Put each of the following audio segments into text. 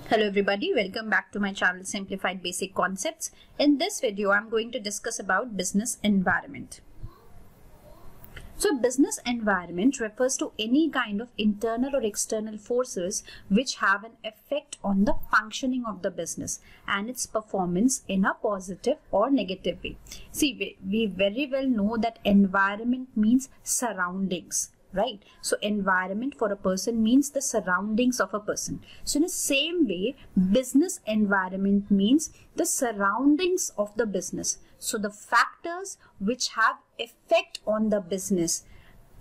Hello everybody, welcome back to my channel Simplified Basic Concepts. In this video, I'm going to discuss about business environment. So business environment refers to any kind of internal or external forces which have an effect on the functioning of the business and its performance in a positive or negative way. See, we very well know that environment means surroundings. Right? So environment for a person means the surroundings of a person. So in the same way, business environment means the surroundings of the business. So the factors which have effect on the business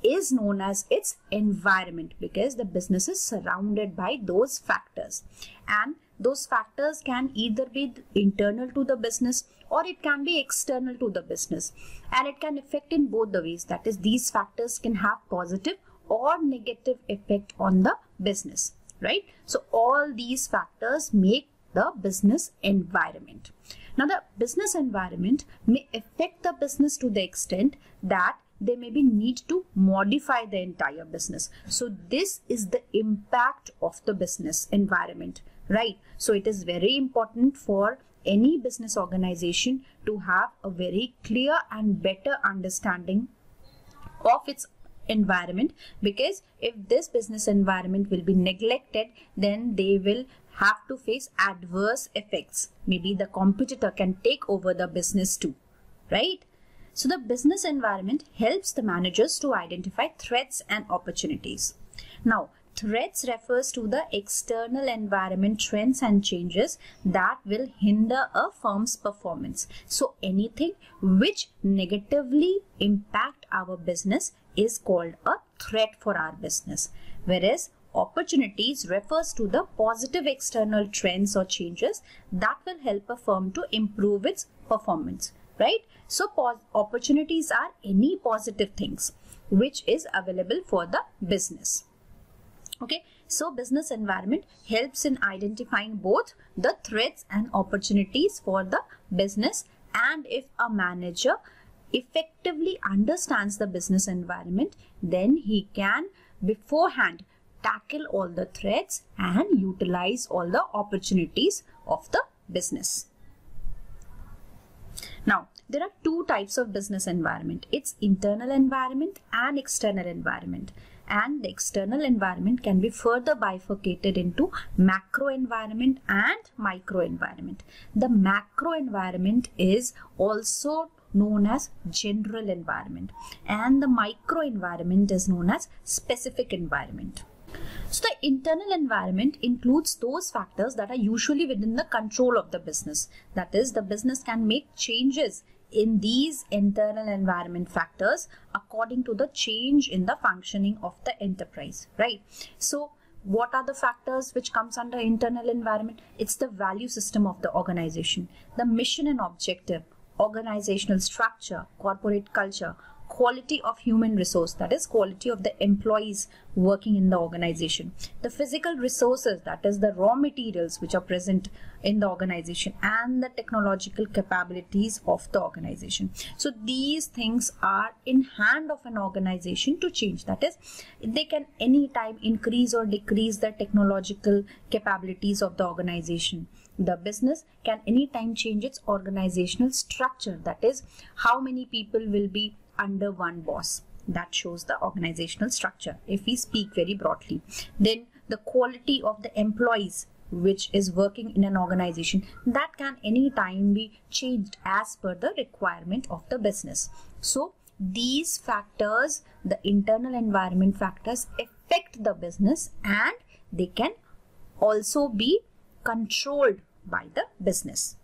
is known as its environment because the business is surrounded by those factors. And those factors can either be internal to the business or it can be external to the business, and it can affect in both the ways. That is, these factors can have positive or negative effect on the business, right? So all these factors make the business environment. Now the business environment may affect the business to the extent that they may be need to modify the entire business. So this is the impact of the business environment, right? So it is very important for any business organization to have a very clear and better understanding of its environment, because if this business environment will be neglected, then they will have to face adverse effects. Maybe the competitor can take over the business too, right? So the business environment helps the managers to identify threats and opportunities. Now, threats refers to the external environment trends and changes that will hinder a firm's performance. So anything which negatively impact our business is called a threat for our business. Whereas opportunities refers to the positive external trends or changes that will help a firm to improve its performance, right? So opportunities are any positive things which is available for the business. Okay, so business environment helps in identifying both the threats and opportunities for the business, and if a manager effectively understands the business environment, then he can beforehand tackle all the threats and utilize all the opportunities of the business. Now, there are two types of business environment. It's internal environment and external environment. And the external environment can be further bifurcated into macro environment and micro environment. The macro environment is also known as general environment, and the micro environment is known as specific environment. So the internal environment includes those factors that are usually within the control of the business. That is, the business can make changes in these internal environment factors according to the change in the functioning of the enterprise, right? So what are the factors which comes under internal environment? It's the value system of the organization, the mission and objective, organizational structure, corporate culture, quality of human resource, that is quality of the employees working in the organization, the physical resources, that is the raw materials which are present in the organization, and the technological capabilities of the organization. So these things are in hand of an organization to change. That is, they can anytime increase or decrease the technological capabilities of the organization. The business can anytime change its organizational structure. That is, how many people will be under one boss. That shows the organizational structure, if we speak very broadly. Then the quality of the employees which is working in an organization, that can anytime be changed as per the requirement of the business. So these factors, the internal environment factors, affect the business, and they can also be controlled by the business.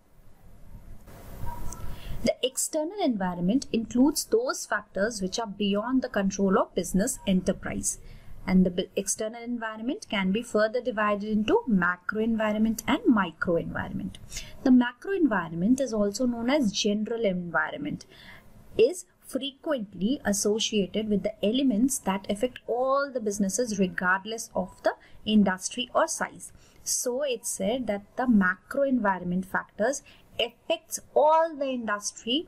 The external environment includes those factors which are beyond the control of business enterprise. And the external environment can be further divided into macro environment and micro environment. The macro environment is also known as general environment, is frequently associated with the elements that affect all the businesses regardless of the industry or size. So it's said that the macro environment factors affects all the industry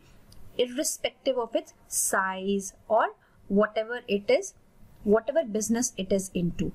irrespective of its size or whatever it is, whatever business it is into.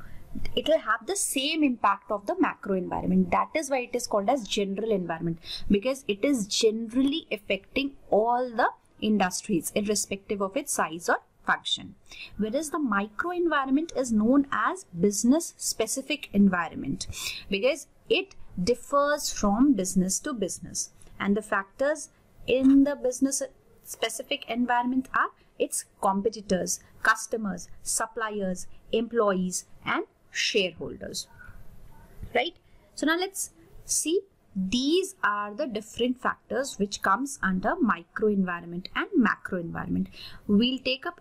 it will have the same impact of the macro environment. That is why it is called as general environment, because it is generally affecting all the industries irrespective of its size or function. Whereas the micro environment is known as business specific environment, because it differs from business to business, and the factors in the business specific environment are its competitors, customers, suppliers, employees, and shareholders. Right? So now let's see, these are the different factors which comes under micro environment and macro environment. We'll take up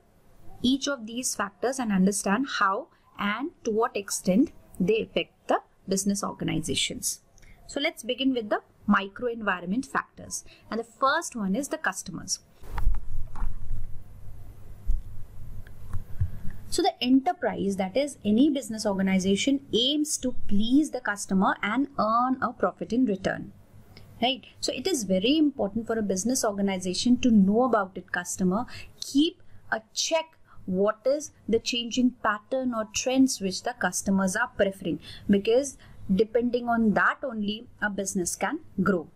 each of these factors and understand how and to what extent they affect the business organizations. So let's begin with the micro environment factors, and the first one is the customers. So the enterprise, that is any business organization, aims to please the customer and earn a profit in return. Right? So it is very important for a business organization to know about its customer, keep a check what is the changing pattern or trends which the customers are preferring, because depending on that only a business can grow.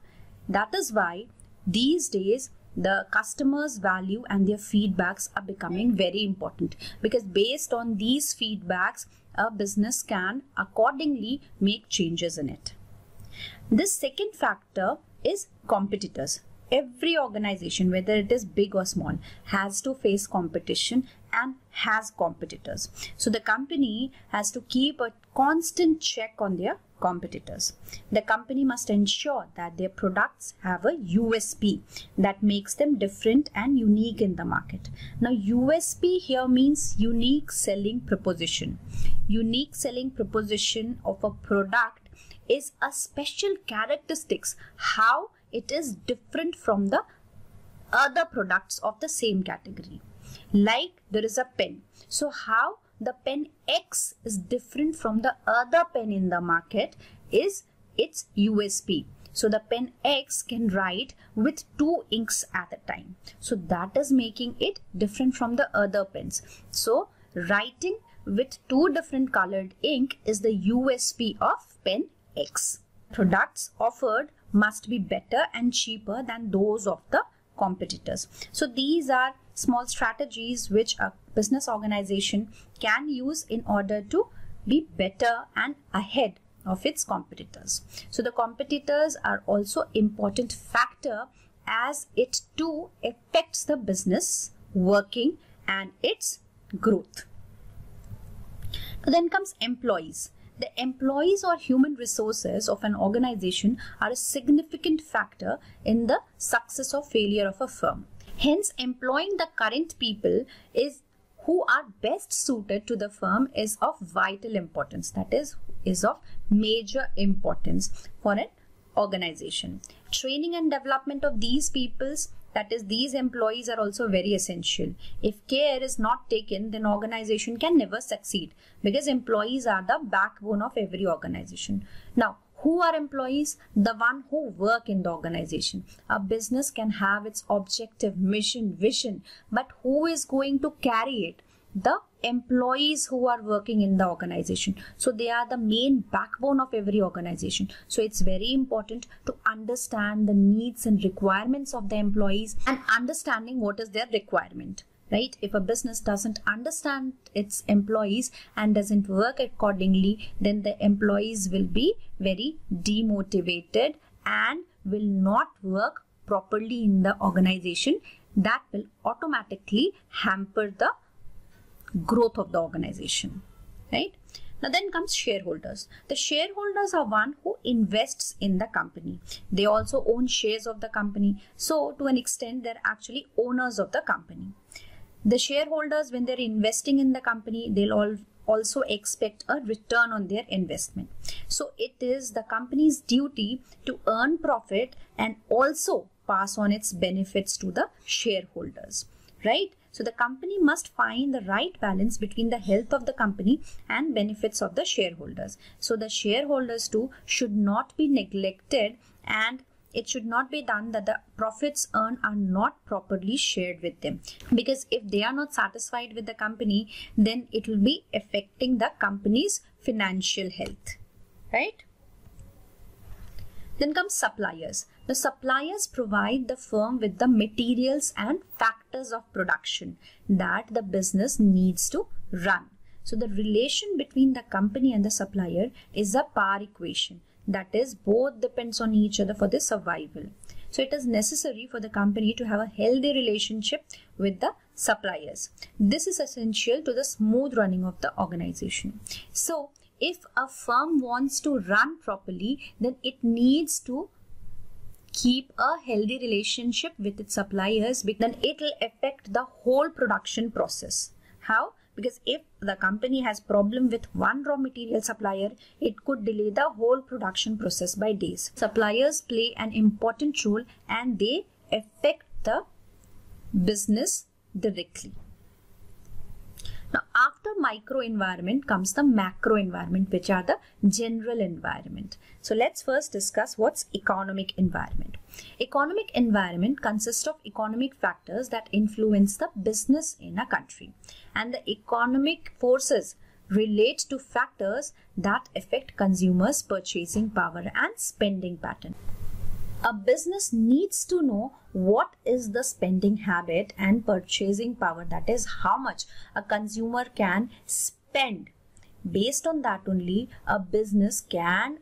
That is why these days the customers' value and their feedbacks are becoming very important, because based on these feedbacks a business can accordingly make changes in it. This second factor is competitors. Every organization, whether it is big or small, has to face competition and has competitors. So the company has to keep a constant check on their competitors. The company must ensure that their products have a USP that makes them different and unique in the market. Now USP here means unique selling proposition. Unique selling proposition of a product is a special characteristics, how it is different from the other products of the same category. Like there is a pen. So how the pen X is different from the other pen in the market is its USP. So the pen X can write with 2 inks at a time. So that is making it different from the other pens. So writing with 2 different colored ink is the USP of pen X. Products offered must be better and cheaper than those of the competitors. So these are small strategies which a business organization can use in order to be better and ahead of its competitors. So the competitors are also important factor, as it too affects the business working and its growth. Then comes employees. The employees or human resources of an organization are a significant factor in the success or failure of a firm. Hence, employing the current people who are best suited to the firm is of vital importance. That is of major importance for an organization. Training and development of these peoples, that is these employees, are also very essential. If care is not taken, then organization can never succeed, because employees are the backbone of every organization. Now, who are employees? The one who work in the organization. A business can have its objective, mission, vision, but who is going to carry it? The employees who are working in the organization. So they are the main backbone of every organization. So it's very important to understand the needs and requirements of the employees and understanding what is their requirement. Right? If a business doesn't understand its employees and doesn't work accordingly, then the employees will be very demotivated and will not work properly in the organization. That will automatically hamper the growth of the organization. Right? Now then comes shareholders. The shareholders are one who invests in the company. They also own shares of the company. So to an extent, they're actually owners of the company. The shareholders, when they're investing in the company, they'll also expect a return on their investment. So it is the company's duty to earn profit and also pass on its benefits to the shareholders, right? So the company must find the right balance between the health of the company and benefits of the shareholders. So the shareholders too should not be neglected and it should not be done that the profits earned are not properly shared with them, because if they are not satisfied with the company, then it will be affecting the company's financial health, right? Then comes suppliers. The suppliers provide the firm with the materials and factors of production that the business needs to run. So the relation between the company and the supplier is a par equation. That is, both depends on each other for the survival. So it is necessary for the company to have a healthy relationship with the suppliers. This is essential to the smooth running of the organization. So if a firm wants to run properly, then it needs to keep a healthy relationship with its suppliers, then it will affect the whole production process. How? Because if the company has problem with one raw material supplier, it could delay the whole production process by days. Suppliers play an important role and they affect the business directly. Now, after micro environment comes the macro environment, which are the general environment. So let's first discuss what's economic environment. Economic environment consists of economic factors that influence the business in a country, and the economic forces relate to factors that affect consumers' purchasing power and spending pattern. A business needs to know what is the spending habit and purchasing power, that is how much a consumer can spend. Based on that only a business can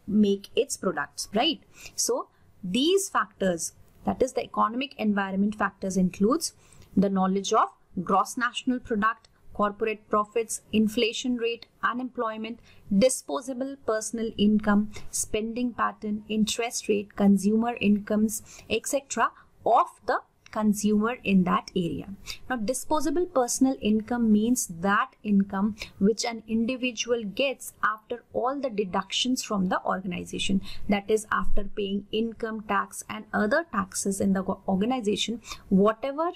make its products, right? So these factors, that is the economic environment factors, includes the knowledge of gross national product, corporate profits, inflation rate, unemployment, disposable personal income, spending pattern, interest rate, consumer incomes, etc. of the consumer in that area. Now, disposable personal income means that income which an individual gets after all the deductions from the organization, that is after paying income tax and other taxes in the organization, whatever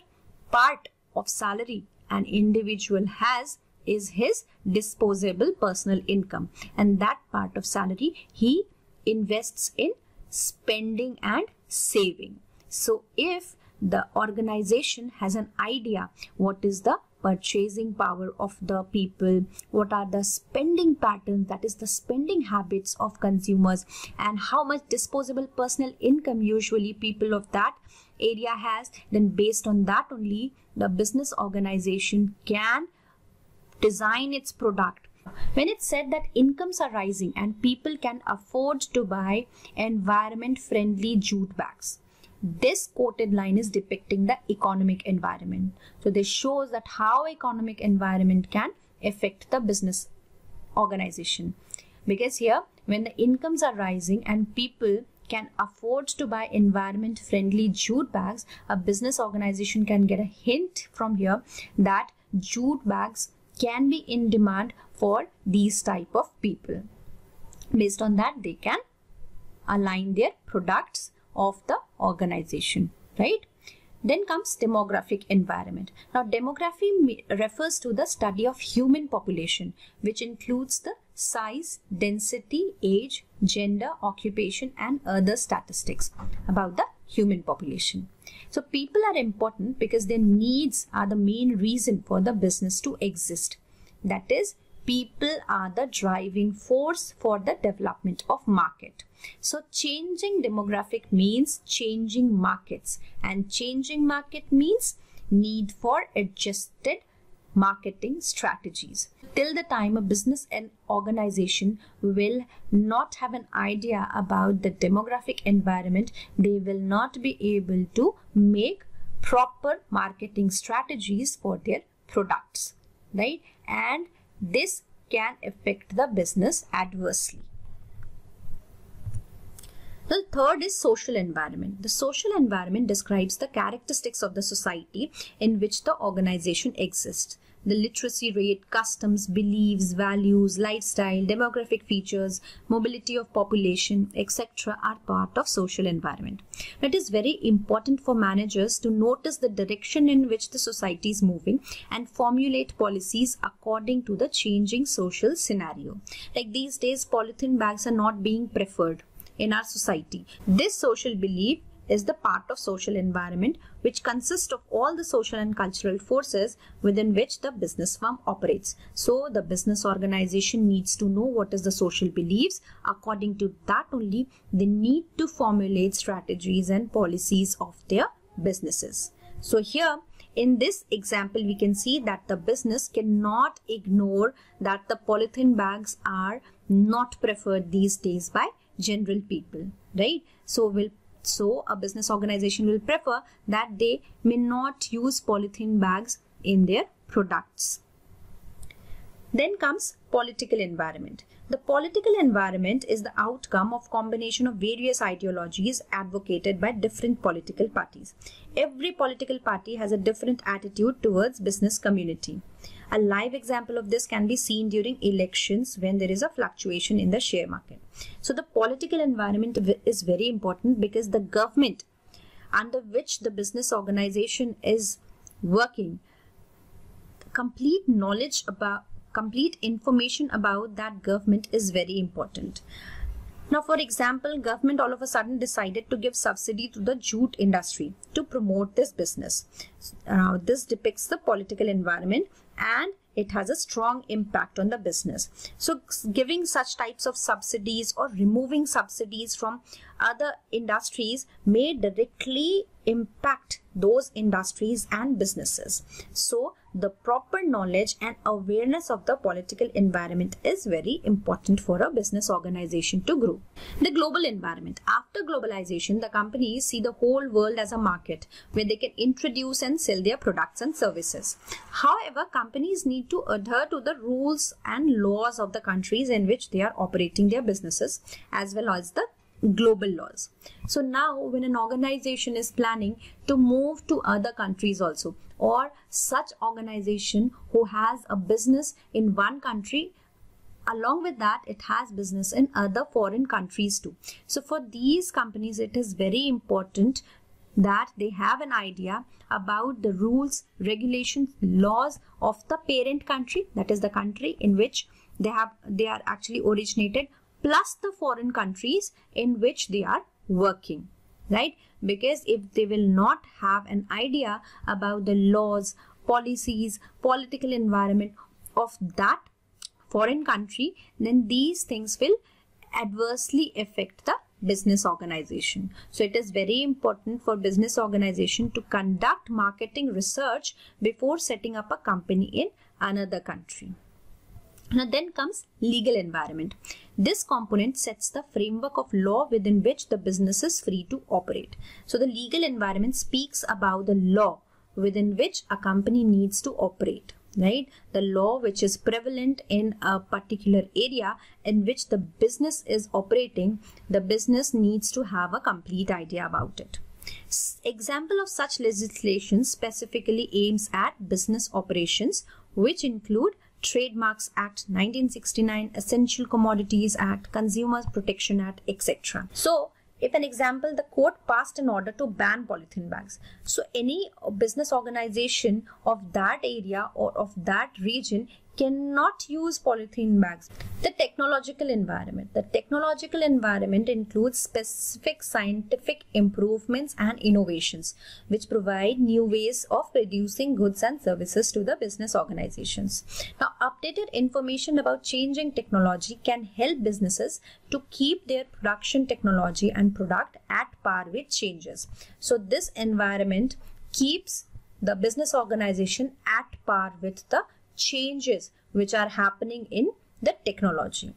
part of salary an individual has is his disposable personal income, and that part of salary he invests in spending and saving. So if the organization has an idea what is the purchasing power of the people, what are the spending patterns, that is the spending habits of consumers, and how much disposable personal income usually people of that area has, then based on that only the business organization can design its product. When it's said that incomes are rising and people can afford to buy environment friendly jute bags, this quoted line is depicting the economic environment. So this shows that how economic environment can affect the business organization, because here when the incomes are rising and people can afford to buy environment friendly jute bags, a business organization can get a hint from here that jute bags can be in demand for these type of people. Based on that, they can align their products of the organization, right? Then comes demographic environment. Now, demography refers to the study of human population, which includes the size, density, age, gender, occupation, and other statistics about the human population. So people are important because their needs are the main reason for the business to exist. That is, people are the driving force for the development of market. So changing demographic means changing markets, and changing market means need for adjusted marketing strategies. Till the time a business and organization will not have an idea about the demographic environment, they will not be able to make proper marketing strategies for their products, right? And this can affect the business adversely. The third is social environment. The social environment describes the characteristics of the society in which the organization exists. The literacy rate, customs, beliefs, values, lifestyle, demographic features, mobility of population, etc. are part of social environment. It is very important for managers to notice the direction in which the society is moving and formulate policies according to the changing social scenario. Like these days, polythene bags are not being preferred. in our society. This social belief is the part of social environment which consists of all the social and cultural forces within which the business firm operates. So the business organization needs to know what is the social beliefs. According to that only, they need to formulate strategies and policies of their businesses. So here in this example, we can see that the business cannot ignore that the polythene bags are not preferred these days by general people, right? So a business organization will prefer that they may not use polythene bags in their products. Then comes political environment. The political environment is the outcome of combination of various ideologies advocated by different political parties. Every political party has a different attitude towards business community. A live example of this can be seen during elections when there is a fluctuation in the share market. So the political environment is very important because the government under which the business organization is working, complete information about that government is very important. Now, for example, government all of a sudden decided to give subsidy to the jute industry to promote this business. Now, this depicts the political environment and it has a strong impact on the business. So giving such types of subsidies or removing subsidies from other industries may directly impact those industries and businesses. So the proper knowledge and awareness of the political environment is very important for a business organization to grow. The global environment. After globalization, the companies see the whole world as a market where they can introduce and sell their products and services. However, companies need to adhere to the rules and laws of the countries in which they are operating their businesses as well as the global laws. So now when an organization is planning to move to other countries also, or such organization who has a business in one country, along with that it has business in other foreign countries too. So for these companies it is very important that they have an idea about the rules, regulations, laws of the parent country, that is the country in which they are actually originated, plus the foreign countries in which they are working, right? Because if they will not have an idea about the laws, policies, political environment of that foreign country, then these things will adversely affect the business organization. So it is very important for business organization to conduct marketing research before setting up a company in another country. Now then comes legal environment. This component sets the framework of law within which the business is free to operate. So the legal environment speaks about the law within which a company needs to operate, right? The law which is prevalent in a particular area in which the business is operating, the business needs to have a complete idea about it. Example of such legislation specifically aims at business operations, which include Trademarks Act 1969, Essential Commodities Act, Consumer Protection Act, etc. So, if an example, the court passed an order to ban polythene bags. So, any business organization of that area or of that region cannot use polythene bags. The technological environment. The technological environment includes specific scientific improvements and innovations which provide new ways of producing goods and services to the business organizations. Now, updated information about changing technology can help businesses to keep their production technology and product at par with changes. So, this environment keeps the business organization at par with the changes which are happening in the technology.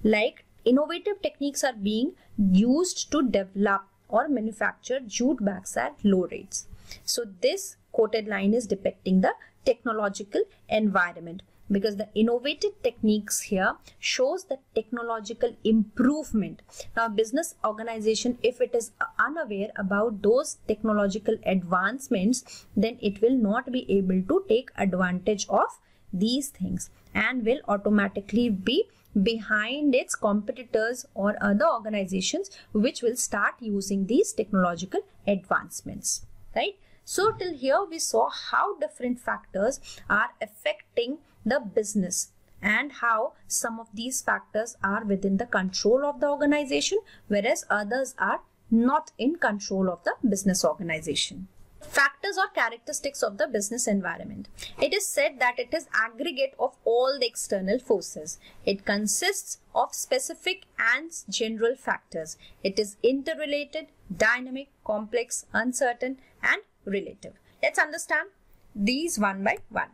Like innovative techniques are being used to develop or manufacture jute bags at low rates. So this quoted line is depicting the technological environment, because the innovative techniques here shows the technological improvement. Now, business organization, if it is unaware about those technological advancements, then it will not be able to take advantage of these things and will automatically be behind its competitors or other organizations which will start using these technological advancements, right? So till here we saw how different factors are affecting the business, and how some of these factors are within the control of the organization, whereas others are not in control of the business organization. Factors or characteristics of the business environment. It is said that it is aggregate of all the external forces. It consists of specific and general factors. It is interrelated, dynamic, complex, uncertain, and relative. Let's understand these one by one.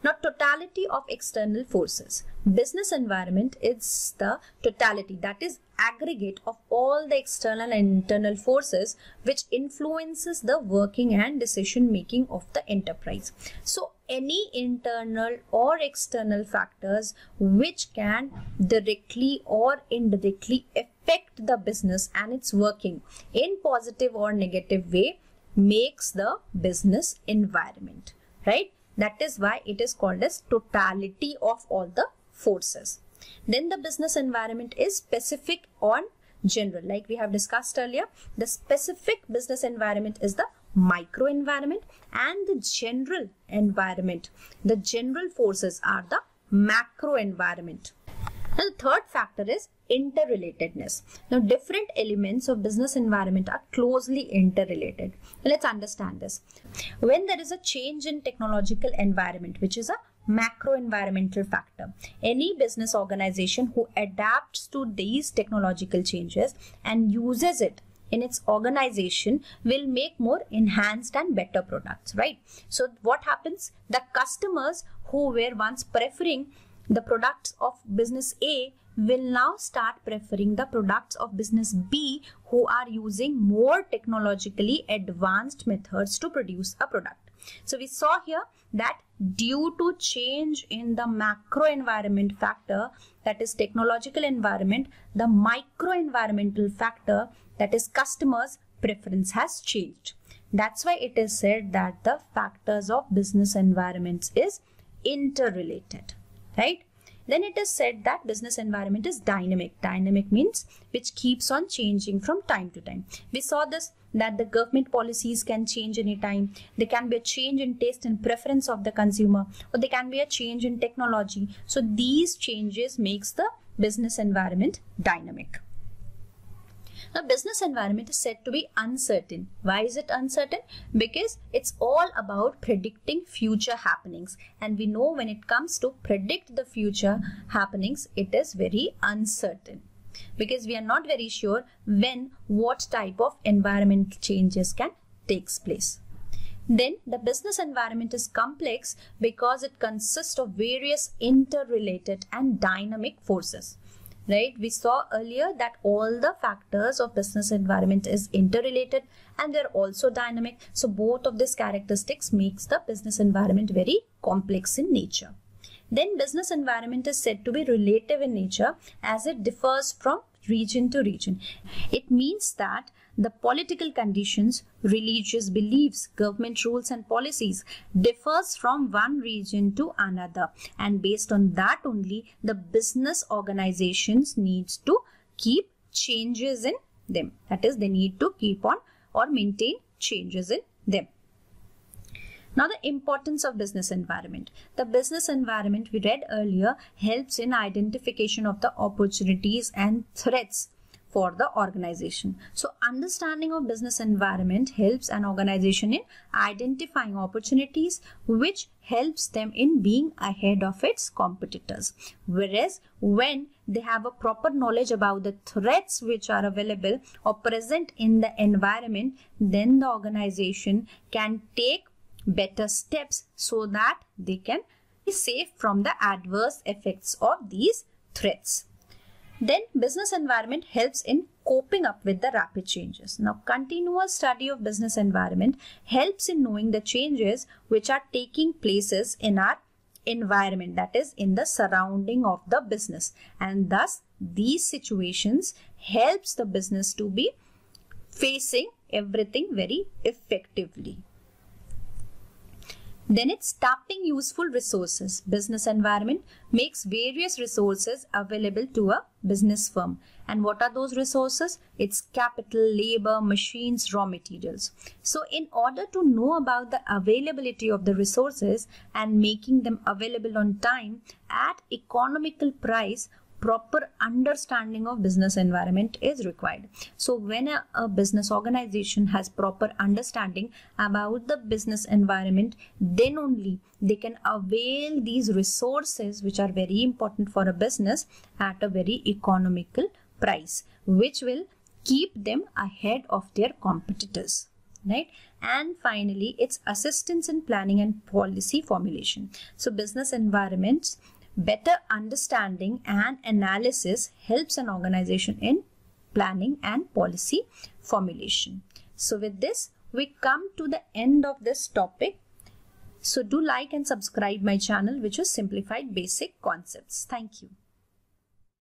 Now, totality of external forces. Business environment is the totality, that is aggregate of all the external and internal forces which influences the working and decision making of the enterprise. So, any internal or external factors which can directly or indirectly affect the business and its working in positive or negative way makes the business environment, right? That is why it is called as totality of all the forces. Then the business environment is specific on general. Like we have discussed earlier, the specific business environment is the micro environment, and the general environment, the general forces are the macro environment. Now, the third factor is interrelatedness. Now, different elements of business environment are closely interrelated. Let's understand this. When there is a change in technological environment, which is a macro environmental factor, any business organization who adapts to these technological changes and uses it in its organization will make more enhanced and better products, right? So, what happens? The customers who were once preferring the products of business A will now start preferring the products of business B, who are using more technologically advanced methods to produce a product. So we saw here that due to change in the macro environment factor, that is technological environment, the micro environmental factor, that is customers' preference, has changed. That's why it is said that the factors of business environments is interrelated. Right? Then it is said that business environment is dynamic. Dynamic means which keeps on changing from time to time. We saw this, that the government policies can change anytime. There can be a change in taste and preference of the consumer, or there can be a change in technology. So these changes makes the business environment dynamic. Now, business environment is said to be uncertain. Why is it uncertain? Because it's all about predicting future happenings. And we know when it comes to predict the future happenings, it is very uncertain. Because we are not very sure when what type of environmental changes can take place. Then the business environment is complex because it consists of various interrelated and dynamic forces. Right, we saw earlier that all the factors of business environment is interrelated and they're also dynamic. So both of these characteristics makes the business environment very complex in nature. Then business environment is said to be relative in nature as it differs from region to region. It means that the political conditions, religious beliefs, government rules and policies differs from one region to another, and based on that only the business organizations needs to keep changes in them. That is, they need to keep on or maintain changes in them. Now, the importance of business environment. The business environment we read earlier helps in identification of the opportunities and threats for the organization. So, understanding of business environment helps an organization in identifying opportunities, which helps them in being ahead of its competitors. Whereas, when they have a proper knowledge about the threats which are available or present in the environment, then the organization can take better steps so that they can be safe from the adverse effects of these threats. Then business environment helps in coping up with the rapid changes. Now, continuous study of business environment helps in knowing the changes which are taking places in our environment, that is in the surrounding of the business, and thus these situations helps the business to be facing everything very effectively. Then it's tapping useful resources. Business environment makes various resources available to a business firm. And what are those resources? It's capital, labor, machines, raw materials. So in order to know about the availability of the resources and making them available on time at economical price, proper understanding of business environment is required. So when a business organization has proper understanding about the business environment, then only they can avail these resources which are very important for a business at a very economical price, which will keep them ahead of their competitors. Right? And finally, it's assistance in planning and policy formulation. So business environments, better understanding and analysis helps an organization in planning and policy formulation. So with this, we come to the end of this topic. So do like and subscribe my channel, which is Simplified Basic Concepts. Thank you.